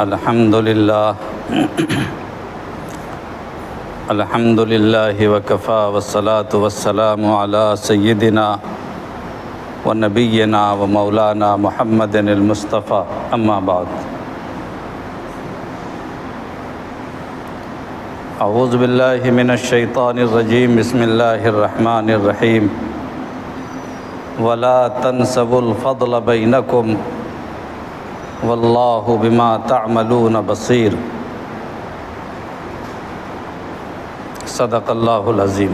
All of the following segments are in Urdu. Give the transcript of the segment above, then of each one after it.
الحمد للہ وکفا والصلاة والسلام علی سیدنا و نبینا و مولانا محمد المصطفیٰ اما بعد اعوذ باللہ من الشیطان الرجیم بسم اللہ الرحمن الرحیم ولا تنسوا الفضل بینکم واللہ بما تعملون بصیر صدق اللہ العظیم۔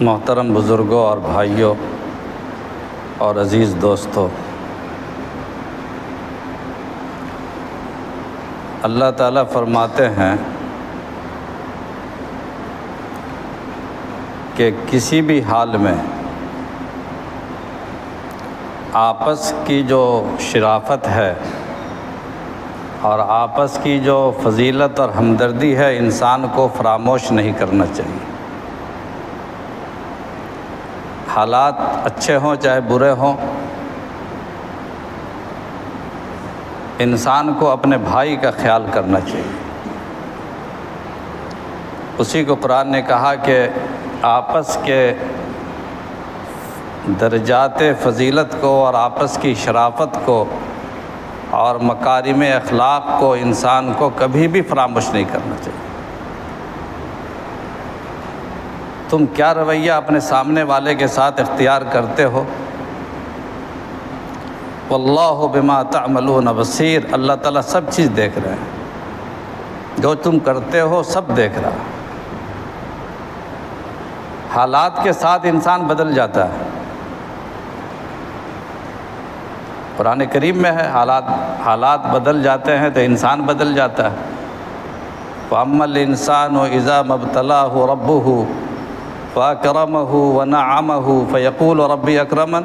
محترم بزرگوں اور بھائیوں اور عزیز دوستوں، اللہ تعالیٰ فرماتے ہیں کہ کسی بھی حال میں آپس کی جو شرافت ہے اور آپس کی جو فضیلت اور ہمدردی ہے انسان کو فراموش نہیں کرنا چاہیے۔ حالات اچھے ہوں چاہے برے ہوں، انسان کو اپنے بھائی کا خیال کرنا چاہیے۔ اسی کو قرآن نے کہا کہ آپس کے درجات فضیلت کو اور آپس کی شرافت کو اور مکارم اخلاق کو انسان کو کبھی بھی فراموش نہیں کرنا چاہیے۔ تم کیا رویہ اپنے سامنے والے کے ساتھ اختیار کرتے ہو، واللہ بما تعملون بصیر، اللہ تعالیٰ سب چیز دیکھ رہے ہیں، جو تم کرتے ہو سب دیکھ رہا ہے۔ حالات کے ساتھ انسان بدل جاتا ہے، قرآن کریم میں ہے حالات بدل جاتے ہیں تو انسان بدل جاتا ہے۔ فَأَمَّا الْإِنسَانُ إِذَا مَا ابْتَلَاهُ رَبُّهُ فَأَكْرَمَهُ وَنَعَّمَهُ فَيَقُولُ رَبِّي أَكْرَمَنِ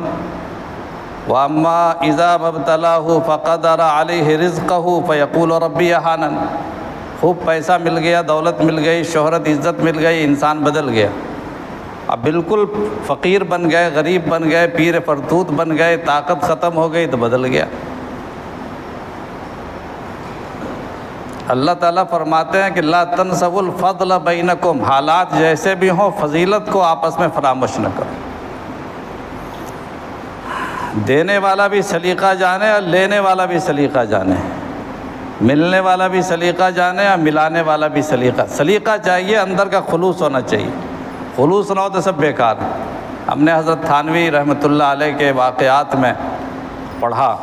وَأَمَّا إِذَا مَا ابْتَلَاهُ فَقَدَرَ عَلَيْهِ رِزْقَهُ فَيَقُولُ رَبِّي أَهَانَنِ۔ خوب پیسہ مل گیا، دولت مل گئی، شہرت عزت مل گئی، انسان بدل گیا۔ اب بالکل فقیر بن گئے، غریب بن گئے، پیر فرتوت بن گئے، طاقت ختم ہو گئی تو بدل گیا۔ اللہ تعالیٰ فرماتے ہیں کہ لا تنسوا الفضل بینکم، حالات جیسے بھی ہوں فضیلت کو آپس میں فراموش نہ کرو۔ دینے والا بھی سلیقہ جانے اور لینے والا بھی سلیقہ جانے، ملنے والا بھی سلیقہ جانے اور ملانے والا بھی سلیقہ چاہیے، اندر کا خلوص ہونا چاہیے۔ خلوص نہ ہو تو سب بیکار۔ ہم نے حضرت تھانوی رحمۃ اللہ علیہ کے واقعات میں پڑھا،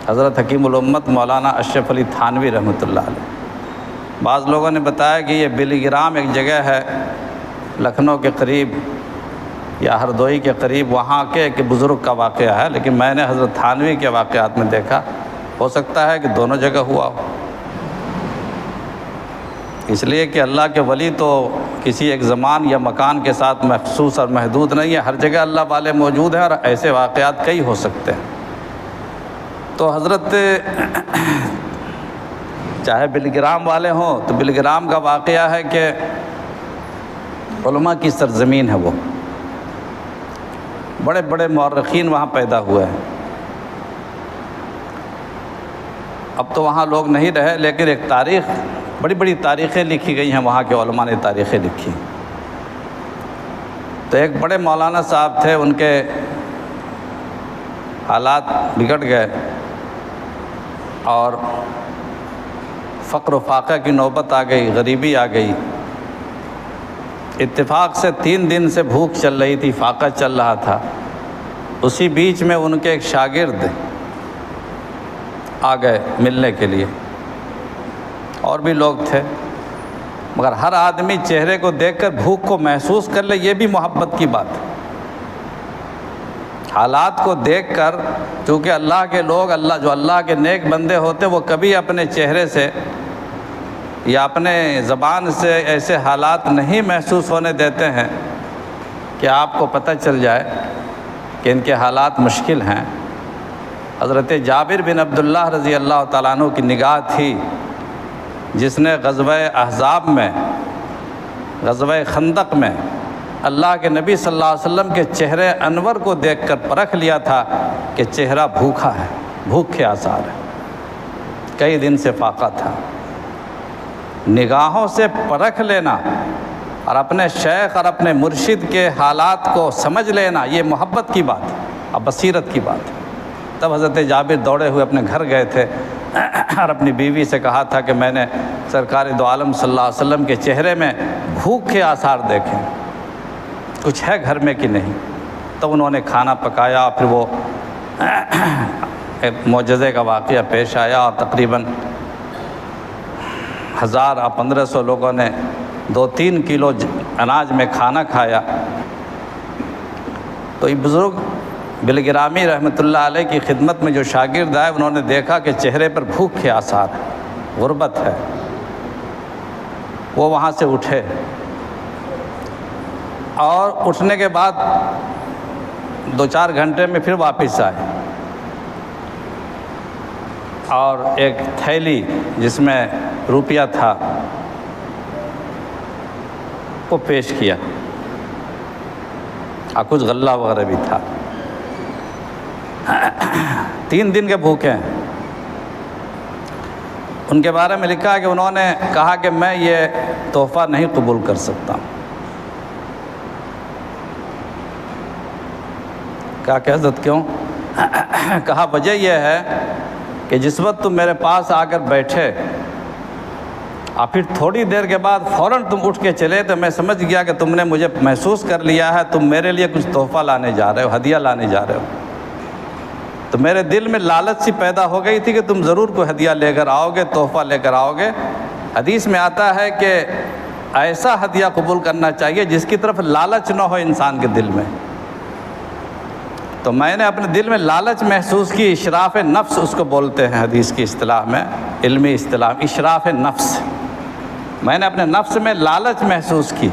حضرت حکیم الامت مولانا اشرف علی تھانوی رحمۃ اللہ علیہ، بعض لوگوں نے بتایا کہ یہ بلی گرام ایک جگہ ہے لکھنؤ کے قریب یا ہردوئی کے قریب، وہاں کے ایک بزرگ کا واقعہ ہے، لیکن میں نے حضرت تھانوی کے واقعات میں دیکھا، ہو سکتا ہے کہ دونوں جگہ ہوا ہو، اس لیے کہ اللہ کے ولی تو کسی ایک زمان یا مکان کے ساتھ مخصوص اور محدود نہیں ہے، ہر جگہ اللہ والے موجود ہیں اور ایسے واقعات کئی ہو سکتے ہیں۔ تو حضرت چاہے بلگرام والے ہوں تو بلگرام کا واقعہ ہے کہ علماء کی سرزمین ہے، وہ بڑے بڑے مورخین وہاں پیدا ہوئے ہیں۔ اب تو وہاں لوگ نہیں رہے، لیکن ایک تاریخ، بڑی بڑی تاریخیں لکھی گئی ہیں، وہاں کے علماء نے تاریخیں لکھی۔ تو ایک بڑے مولانا صاحب تھے، ان کے حالات بگڑ گئے اور فقر و فاقہ کی نوبت آ گئی، غریبی آ گئی۔ اتفاق سے 3 دن سے بھوک چل رہی تھی، فاقہ چل رہا تھا۔ اسی بیچ میں ان کے ایک شاگرد آ گئے ملنے کے لیے، اور بھی لوگ تھے، مگر ہر آدمی چہرے کو دیکھ کر بھوک کو محسوس کر لے، یہ بھی محبت کی بات ہے۔ حالات کو دیکھ کر، چونکہ اللہ کے لوگ، جو اللہ کے نیک بندے ہوتے، وہ کبھی اپنے چہرے سے یا اپنے زبان سے ایسے حالات نہیں محسوس ہونے دیتے ہیں کہ آپ کو پتہ چل جائے کہ ان کے حالات مشکل ہیں۔ حضرت جابر بن عبداللہ رضی اللہ تعالیٰ عنہ کی نگاہ تھی، جس نے غزوہ احزاب میں، غزوہ خندق میں اللہ کے نبی صلی اللہ علیہ وسلم کے چہرے انور کو دیکھ کر پرکھ لیا تھا کہ چہرہ بھوکا ہے، بھوک کے آثار ہے، کئی دن سے فاقہ تھا۔ نگاہوں سے پرکھ لینا اور اپنے شیخ اور اپنے مرشد کے حالات کو سمجھ لینا، یہ محبت کی بات ہے اور بصیرت کی بات ہے۔ تب حضرت جابر دوڑے ہوئے اپنے گھر گئے تھے اور اپنی بیوی سے کہا تھا کہ میں نے سرکار دو عالم صلی اللہ علیہ وسلم کے چہرے میں بھوک کے آثار دیکھے، کچھ ہے گھر میں کہ نہیں۔ تب انہوں نے کھانا پکایا، پھر وہ ایک معجزے کا واقعہ پیش آیا اور تقریباً 1000 اور 1500 لوگوں نے 2-3 کلو اناج میں کھانا کھایا۔ تو یہ بزرگ بالگرامی رحمۃ اللہ علیہ کی خدمت میں جو شاگرد آئے، انہوں نے دیکھا کہ چہرے پر بھوک کے آثار ہیں، غربت ہے۔ وہ وہاں سے اٹھے اور اٹھنے کے بعد 2-4 گھنٹے میں پھر واپس آئے اور ایک تھیلی جس میں روپیہ تھا وہ پیش کیا اور کچھ غلہ وغیرہ بھی تھا۔ 3 دن کے بھوکے ہیں۔ ان کے بارے میں لکھا ہے کہ انہوں نے کہا کہ میں یہ تحفہ نہیں قبول کر سکتا۔ کہا کہ حضرت کیوں؟ کہا وجہ یہ ہے کہ جس وقت تم میرے پاس آ کر بیٹھے اور پھر تھوڑی دیر کے بعد فوراً تم اٹھ کے چلے تو میں سمجھ گیا کہ تم نے مجھے محسوس کر لیا ہے، تم میرے لیے کچھ تحفہ لانے جا رہے ہو، ہدیہ لانے جا رہے ہو۔ تو میرے دل میں لالچ سی پیدا ہو گئی تھی کہ تم ضرور کوئی ہدیہ لے کر آؤ گے، تحفہ لے کر آؤ گے۔ حدیث میں آتا ہے کہ ایسا ہدیہ قبول کرنا چاہیے جس کی طرف لالچ نہ ہو انسان کے دل میں۔ تو میں نے اپنے دل میں لالچ محسوس کی، اشراف نفس اس کو بولتے ہیں حدیث کی اصطلاح میں، علمی اصطلاح، اشراف نفس۔ میں نے اپنے نفس میں لالچ محسوس کی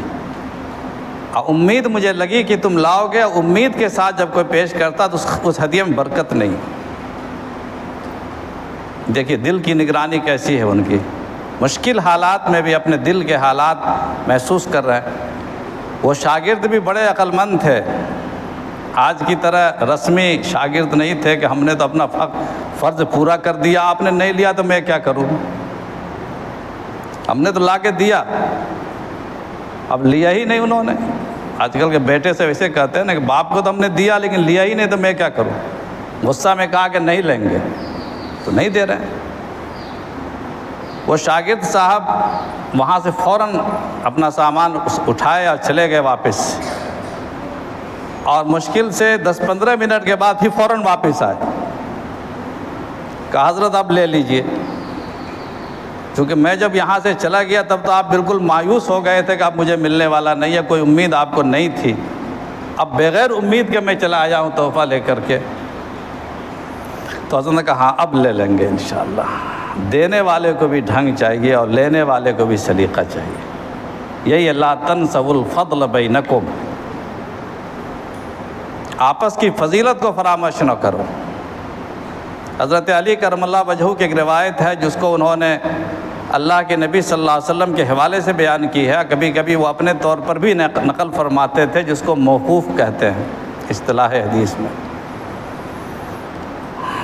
اور امید مجھے لگی کہ تم لاؤ گے، امید کے ساتھ جب کوئی پیش کرتا تو اس ہدیے میں برکت نہیں۔ دیکھیے دل کی نگرانی کیسی ہے ان کی، مشکل حالات میں بھی اپنے دل کے حالات محسوس کر رہے ہیں۔ وہ شاگرد بھی بڑے عقل مند تھے، آج کی طرح رسمی شاگرد نہیں تھے کہ ہم نے تو اپنا فرض پورا کر دیا، آپ نے نہیں لیا تو میں کیا کروں، ہم نے تو لا کے دیا، اب لیا ہی نہیں انہوں نے۔ آج کل کے بیٹے سے ویسے کہتے ہیں نا کہ باپ کو تو ہم نے دیا لیکن لیا ہی نہیں تو میں کیا کروں، غصہ میں کہا کہ نہیں لیں گے تو نہیں دے رہے ہیں۔ وہ شاگرد صاحب وہاں سے فوراً اپنا سامان اٹھائے اور چلے گئے واپس، اور مشکل سے 10-15 منٹ کے بعد پھر فوراً واپس آئے۔ کہا حضرت آپ لے لیجئے، کیونکہ میں جب یہاں سے چلا گیا تب تو آپ بالکل مایوس ہو گئے تھے کہ اب مجھے ملنے والا نہیں ہے، کوئی امید آپ کو نہیں تھی۔ اب بغیر امید کے میں چلا آیا ہوں تحفہ لے کر کے۔ تو حضرت نے کہا ہاں اب لے لیں گے انشاءاللہ۔ دینے والے کو بھی ڈھنگ چاہیے اور لینے والے کو بھی سلیقہ چاہیے، یہی لا تنسوا الفضل بینکم، آپس کی فضیلت کو فراموش نہ کرو۔ حضرت علی کرم اللہ وجہہ کی ایک روایت ہے جس کو انہوں نے اللہ کے نبی صلی اللہ علیہ وسلم کے حوالے سے بیان کی ہے، کبھی کبھی وہ اپنے طور پر بھی نقل فرماتے تھے، جس کو موقوف کہتے ہیں اصطلاح حدیث میں۔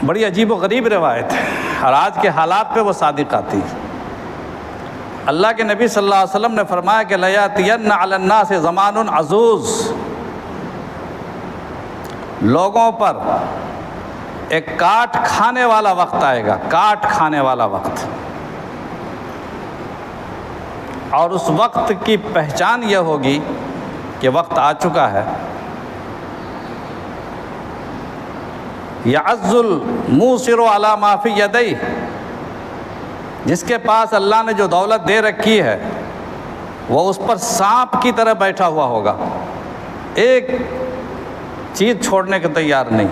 بڑی عجیب و غریب روایت ہے اور آج کے حالات پہ وہ صادق آتی ہے۔ اللہ کے نبی صلی اللہ علیہ وسلم نے فرمایا کہ لَيَأْتِيَنَّ عَلَى النَّاسِ زَمَانٌ عَضُوضٌ، لوگوں پر ایک کاٹ کھانے والا وقت آئے گا، کاٹ کھانے والا وقت، اور اس وقت کی پہچان یہ ہوگی کہ وقت آ چکا ہے۔ یعز الموسر علی ما فی یدیہ، جس کے پاس اللہ نے جو دولت دے رکھی ہے وہ اس پر سانپ کی طرح بیٹھا ہوا ہوگا، ایک چیز چھوڑنے کو تیار نہیں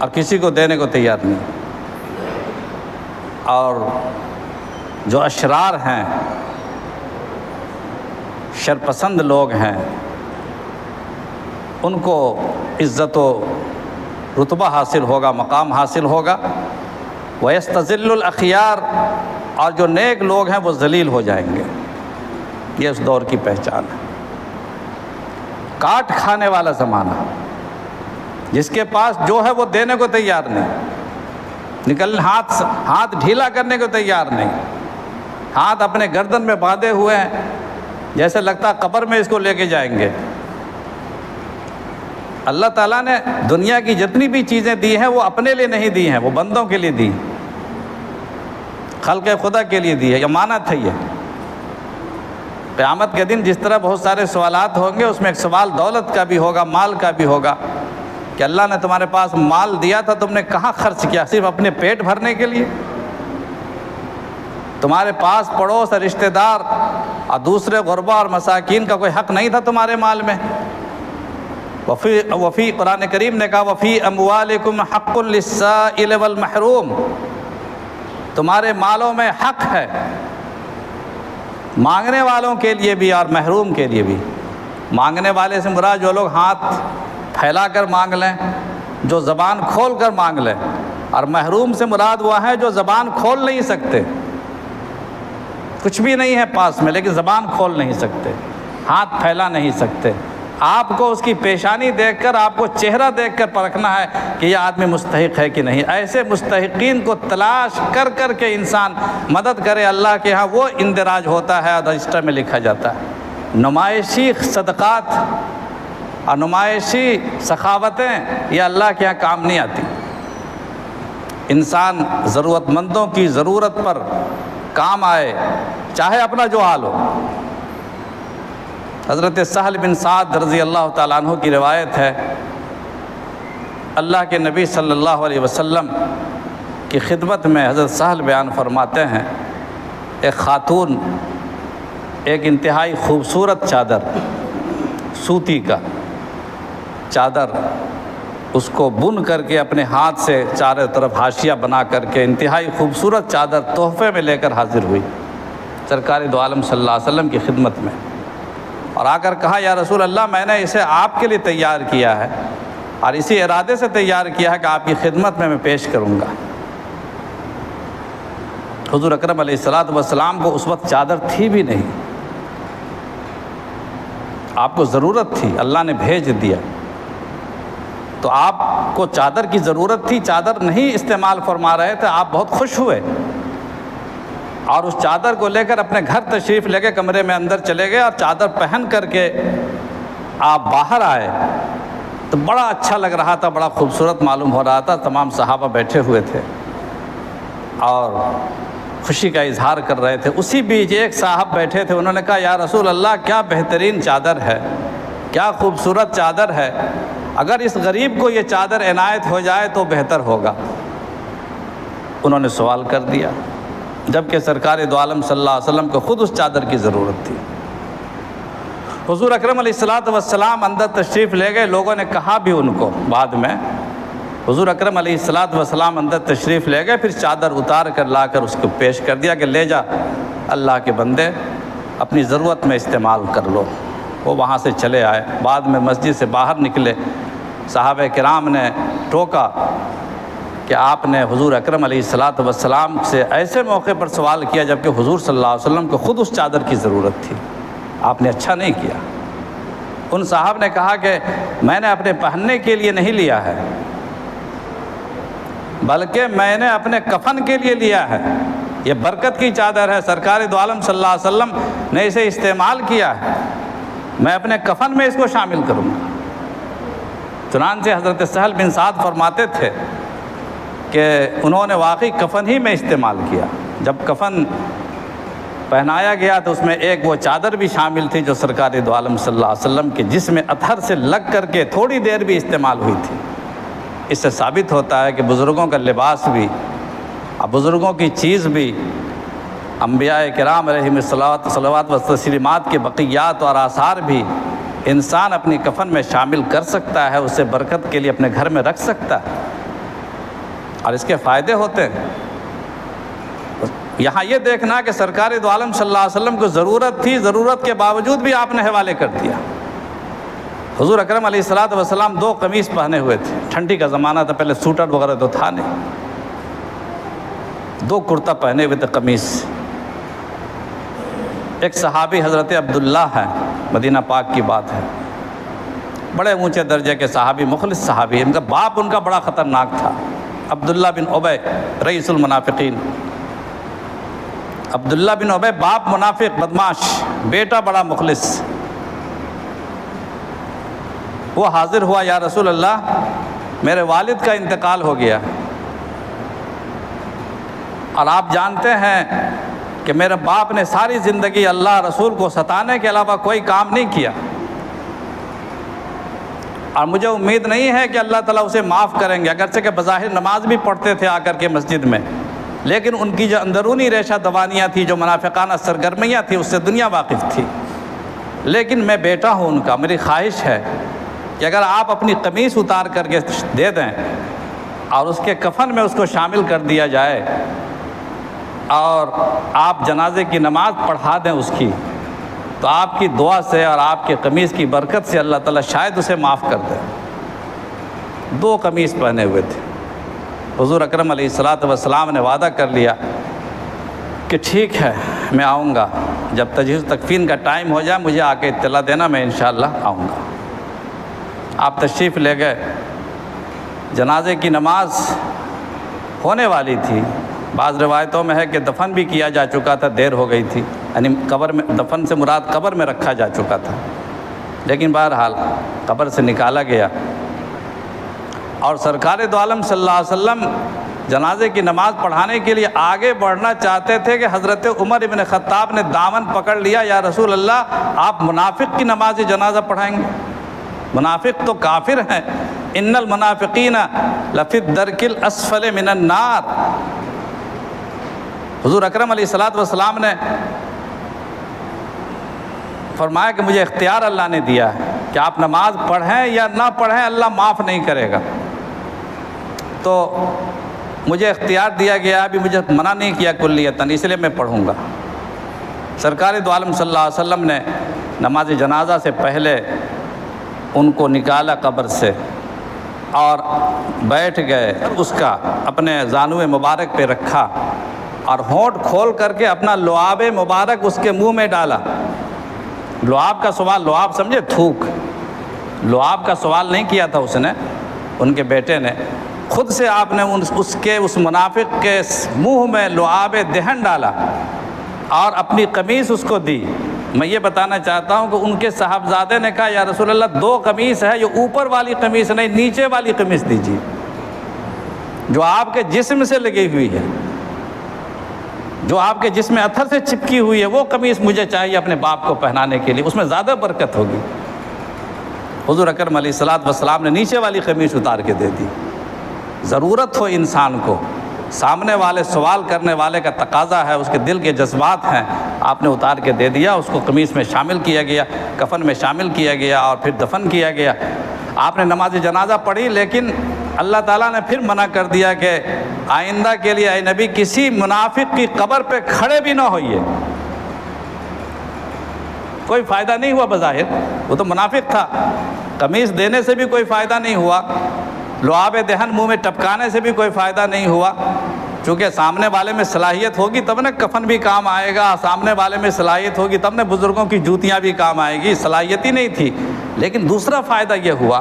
اور کسی کو دینے کو تیار نہیں۔ اور جو اشرار ہیں، شرپسند لوگ ہیں، ان کو عزت و رتبہ حاصل ہوگا، مقام حاصل ہوگا۔ وَيَسْتَذِلُّ الْأَخْيَارَ، اور جو نیک لوگ ہیں وہ ذلیل ہو جائیں گے۔ یہ اس دور کی پہچان ہے۔ کاٹ کھانے والا زمانہ، جس کے پاس جو ہے وہ دینے کو تیار نہیں، ہاتھ ڈھیلا کرنے کو تیار نہیں، ہاتھ اپنے گردن میں باندھے ہوئے ہیں، جیسے لگتا ہے قبر میں اس کو لے کے جائیں گے۔ اللہ تعالیٰ نے دنیا کی جتنی بھی چیزیں دی ہیں وہ اپنے لیے نہیں دی ہیں، وہ بندوں کے لیے دی، خلق خدا کے لیے دی ہے، یہ امانت ہے۔ یہ قیامت کے دن جس طرح بہت سارے سوالات ہوں گے، اس میں ایک سوال دولت کا بھی ہوگا، مال کا بھی ہوگا، کہ اللہ نے تمہارے پاس مال دیا تھا، تم نے کہاں خرچ کیا؟ صرف اپنے پیٹ بھرنے کے لیے؟ تمہارے پاس پڑوس اور رشتہ دار اور دوسرے غربا اور مساکین کا کوئی حق نہیں تھا تمہارے مال میں؟ وفی قرآن کریم نے کہا وفی اموالکم حق للسائل والمحروم، تمہارے مالوں میں حق ہے، مانگنے والوں کے لیے بھی اور محروم کے لیے بھی۔ مانگنے والے سے مراد جو لوگ ہاتھ پھیلا کر مانگ لیں، جو زبان کھول کر مانگ لیں، اور محروم سے مراد وہ ہیں جو زبان کھول نہیں سکتے، کچھ بھی نہیں ہے پاس میں لیکن زبان کھول نہیں سکتے، ہاتھ پھیلا نہیں سکتے۔ آپ کو اس کی پیشانی دیکھ کر، آپ کو چہرہ دیکھ کر پرکھنا ہے کہ یہ آدمی مستحق ہے کہ نہیں۔ ایسے مستحقین کو تلاش کر کر کے انسان مدد کرے، اللہ کے ہاں وہ اندراج ہوتا ہے اور رجسٹر میں لکھا جاتا ہے۔ نمائشی صدقات اور نمائشی سخاوتیں یہ اللہ کے ہاں کام نہیں آتی۔ انسان ضرورت مندوں کی ضرورت پر کام آئے، چاہے اپنا جو حال ہو۔ حضرت سہل بن سعد رضی اللہ تعالیٰ عنہ کی روایت ہے، اللہ کے نبی صلی اللہ علیہ وسلم کی خدمت میں حضرت سہل بیان فرماتے ہیں، ایک خاتون ایک انتہائی خوبصورت چادر، سوتی کا چادر، اس کو بن کر کے اپنے ہاتھ سے چاروں طرف حاشیہ بنا کر کے انتہائی خوبصورت چادر تحفے میں لے کر حاضر ہوئی سرکار دو عالم صلی اللہ علیہ وسلم کی خدمت میں، اور آ کر کہا یا رسول اللہ، میں نے اسے آپ کے لیے تیار کیا ہے اور اسی ارادے سے تیار کیا ہے کہ آپ کی خدمت میں پیش کروں گا۔ حضور اکرم علیہ الصلوۃ والسلام کو اس وقت چادر تھی بھی نہیں، آپ کو ضرورت تھی، اللہ نے بھیج دیا، تو آپ کو چادر کی ضرورت تھی، چادر نہیں استعمال فرما رہے تھے، آپ بہت خوش ہوئے اور اس چادر کو لے کر اپنے گھر تشریف لے کے کمرے میں اندر چلے گئے، اور چادر پہن کر کے آپ باہر آئے تو بڑا اچھا لگ رہا تھا، بڑا خوبصورت معلوم ہو رہا تھا۔ تمام صحابہ بیٹھے ہوئے تھے اور خوشی کا اظہار کر رہے تھے۔ اسی بیچ ایک صاحب بیٹھے تھے، انہوں نے کہا یا رسول اللہ، کیا بہترین چادر ہے، کیا خوبصورت چادر ہے، اگر اس غریب کو یہ چادر عنایت ہو جائے تو بہتر ہوگا۔ انہوں نے سوال کر دیا، جبکہ سرکار دو عالم صلی اللہ علیہ وسلم کو خود اس چادر کی ضرورت تھی۔ حضور اکرم علیہ الصلوۃ والسلام اندر تشریف لے گئے، لوگوں نے کہا بھی ان کو بعد میں، حضور اکرم علیہ الصلوۃ والسلام اندر تشریف لے گئے، پھر چادر اتار کر لا کر اس کو پیش کر دیا کہ لے جا اللہ کے بندے، اپنی ضرورت میں استعمال کر لو۔ وہ وہاں سے چلے آئے، بعد میں مسجد سے باہر نکلے، صحابہ کرام نے ٹوکا کہ آپ نے حضور اکرم علیہ الصلوۃ والسلام سے ایسے موقع پر سوال کیا جبکہ حضور صلی اللہ علیہ وسلم کو خود اس چادر کی ضرورت تھی، آپ نے اچھا نہیں کیا۔ ان صاحب نے کہا کہ میں نے اپنے پہننے کے لیے نہیں لیا ہے، بلکہ میں نے اپنے کفن کے لیے لیا ہے، یہ برکت کی چادر ہے، سرکار دو عالم صلی اللہ علیہ وسلم نے اسے استعمال کیا ہے، میں اپنے کفن میں اس کو شامل کروں گا۔ چنانچہ حضرت سہل بن سعد فرماتے تھے کہ انہوں نے واقعی کفن ہی میں استعمال کیا۔ جب کفن پہنایا گیا تو اس میں ایک وہ چادر بھی شامل تھی جو سرکار دو عالم صلی اللہ علیہ وسلم کے جسم اطہر سے لگ کر کے تھوڑی دیر بھی استعمال ہوئی تھی۔ اس سے ثابت ہوتا ہے کہ بزرگوں کا لباس بھی اور بزرگوں کی چیز بھی انبیاء کرام علیہم الصلوات و تسلیمات کے بقیات اور آثار بھی انسان اپنی کفن میں شامل کر سکتا ہے، اسے برکت کے لیے اپنے گھر میں رکھ سکتا ہے اور اس کے فائدے ہوتے ہیں۔ یہاں یہ دیکھنا کہ سرکار دو عالم صلی اللہ علیہ وسلم کو ضرورت تھی، ضرورت کے باوجود بھی آپ نے حوالے کر دیا۔ حضور اکرم علیہ الصلوۃ والسلام 2 قمیص پہنے ہوئے تھے، ٹھنڈی کا زمانہ تھا، پہلے سوٹر وغیرہ تو تھا نہیں، 2 کرتا پہنے ہوئے تھے قمیص۔ ایک صحابی حضرت عبداللہ ہیں، مدینہ پاک کی بات ہے، بڑے اونچے درجے کے صحابی، مخلص صحابی، ان کا باپ ان کا بڑا خطرناک تھا، عبداللہ بن ابی رئیس المنافقین۔ عبداللہ بن ابی باپ منافق بدماش، بیٹا بڑا مخلص۔ وہ حاضر ہوا، یا رسول اللہ میرے والد کا انتقال ہو گیا، اور آپ جانتے ہیں کہ میرے باپ نے ساری زندگی اللہ رسول کو ستانے کے علاوہ کوئی کام نہیں کیا، اور مجھے امید نہیں ہے کہ اللہ تعالیٰ اسے معاف کریں گے، اگرچہ کہ بظاہر نماز بھی پڑھتے تھے آ کر کے مسجد میں، لیکن ان کی جو اندرونی ریشہ دوانیاں تھیں، جو منافقانہ سرگرمیاں تھیں، اس سے دنیا واقف تھی۔ لیکن میں بیٹا ہوں ان کا، میری خواہش ہے کہ اگر آپ اپنی قمیص اتار کر کے دے دیں اور اس کے کفن میں اس کو شامل کر دیا جائے اور آپ جنازے کی نماز پڑھا دیں اس کی، تو آپ کی دعا سے اور آپ کے قمیص کی برکت سے اللہ تعالیٰ شاید اسے معاف کر دے۔ 2 قمیص پہنے ہوئے تھے۔ حضور اکرم علیہ الصلاۃ والسلام نے وعدہ کر لیا کہ ٹھیک ہے میں آؤں گا، جب تجہیز تکفین کا ٹائم ہو جائے مجھے آ کے اطلاع دینا، میں انشاءاللہ آؤں گا۔ آپ تشریف لے گئے، جنازے کی نماز ہونے والی تھی، بعض روایتوں میں ہے کہ دفن بھی کیا جا چکا تھا، دیر ہو گئی تھی، یعنی قبر میں، دفن سے مراد قبر میں رکھا جا چکا تھا، لیکن بہرحال قبر سے نکالا گیا، اور سرکار دو عالم صلی اللہ علیہ وسلم جنازے کی نماز پڑھانے کے لیے آگے بڑھنا چاہتے تھے کہ حضرت عمر ابن خطاب نے دامن پکڑ لیا، یا رسول اللہ آپ منافق کی نماز جنازہ پڑھائیں گے؟ منافق تو کافر ہیں، ان المنافقین لفی الدرک الاسفل من النار۔ حضور اکرم علیہ الصلاۃ والسلام نے فرمایا کہ مجھے اختیار اللہ نے دیا ہے کہ آپ نماز پڑھیں یا نہ پڑھیں، اللہ معاف نہیں کرے گا، تو مجھے اختیار دیا گیا، ابھی مجھے منع نہیں کیا کلیتاً، اس لیے میں پڑھوں گا۔ سرکار دو عالم صلی اللہ علیہ وسلم نے نماز جنازہ سے پہلے ان کو نکالا قبر سے اور بیٹھ گئے، اس کا اپنے زانوئے مبارک پہ رکھا اور ہونٹ کھول کر کے اپنا لعاب مبارک اس کے منہ میں ڈالا۔ لعاب کا سوال، لعاب سمجھے تھوک، لعاب کا سوال نہیں کیا تھا اس نے، ان کے بیٹے نے، خود سے آپ نے اس منافق کے منہ میں لعاب دہن ڈالا اور اپنی قمیص اس کو دی۔ میں یہ بتانا چاہتا ہوں کہ ان کے صاحبزادے نے کہا یا رسول اللہ 2 قمیص ہے، یہ اوپر والی قمیص نہیں، نیچے والی قمیص دیجیے جو آپ کے جسم سے لگی ہوئی ہے، جو آپ کے جسم میں اتھر سے چپکی ہوئی ہے، وہ قمیص مجھے چاہیے اپنے باپ کو پہنانے کے لیے، اس میں زیادہ برکت ہوگی۔ حضور اکرم علیہ الصلاۃ والسلام نے نیچے والی قمیص اتار کے دے دی۔ ضرورت ہو انسان کو، سامنے والے سوال کرنے والے کا تقاضا ہے، اس کے دل کے جذبات ہیں، آپ نے اتار کے دے دیا، اس کو قمیص میں شامل کیا گیا، کفن میں شامل کیا گیا اور پھر دفن کیا گیا۔ آپ نے نماز جنازہ پڑھی، لیکن اللہ تعالیٰ نے پھر منع کر دیا کہ آئندہ کے لیے اے نبی کسی منافق کی قبر پہ کھڑے بھی نہ ہوئیے۔ کوئی فائدہ نہیں ہوا بظاہر، وہ تو منافق تھا، قمیص دینے سے بھی کوئی فائدہ نہیں ہوا، لعاب دہن منہ میں ٹپکانے سے بھی کوئی فائدہ نہیں ہوا، چونکہ سامنے والے میں صلاحیت ہوگی تب نہ کفن بھی کام آئے گا، سامنے والے میں صلاحیت ہوگی تب نہ بزرگوں کی جوتیاں بھی کام آئے گی، صلاحیت ہی نہیں تھی۔ لیکن دوسرا فائدہ یہ ہوا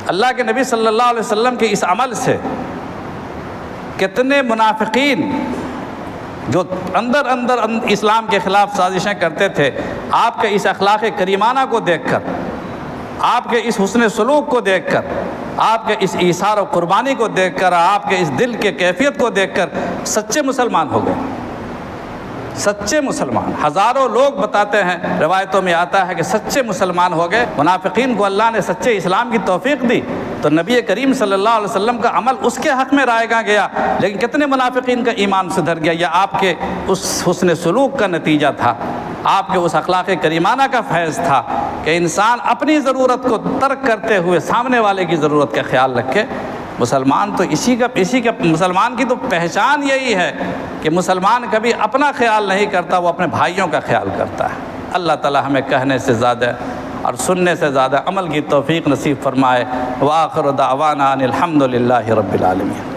اللہ کے نبی صلی اللہ علیہ وسلم کے اس عمل سے کتنے منافقین جو اندر اسلام کے خلاف سازشیں کرتے تھے، آپ کے اس اخلاق کریمانہ کو دیکھ کر، آپ کے اس حسن سلوک کو دیکھ کر، آپ کے اس ایثار و قربانی کو دیکھ کر، آپ کے اس دل کے کیفیت کو دیکھ کر سچے مسلمان ہو گئے۔ سچے مسلمان، ہزاروں لوگ بتاتے ہیں، روایتوں میں آتا ہے کہ سچے مسلمان ہو گئے۔ منافقین کو اللہ نے سچے اسلام کی توفیق دی تو نبی کریم صلی اللہ علیہ وسلم کا عمل اس کے حق میں رائے گا گیا، لیکن کتنے منافقین کا ایمان سدھر گیا۔ یہ آپ کے اس حسن سلوک کا نتیجہ تھا، آپ کے اس اخلاق کریمانہ کا فیض تھا کہ انسان اپنی ضرورت کو ترک کرتے ہوئے سامنے والے کی ضرورت کا خیال رکھے۔ مسلمان تو اسی کا مسلمان کی تو پہچان یہی ہے کہ مسلمان کبھی اپنا خیال نہیں کرتا، وہ اپنے بھائیوں کا خیال کرتا ہے۔ اللہ تعالی ہمیں کہنے سے زیادہ اور سننے سے زیادہ عمل کی توفیق نصیب فرمائے۔ وآخر دعوانا ان الحمد للہ رب العالمین۔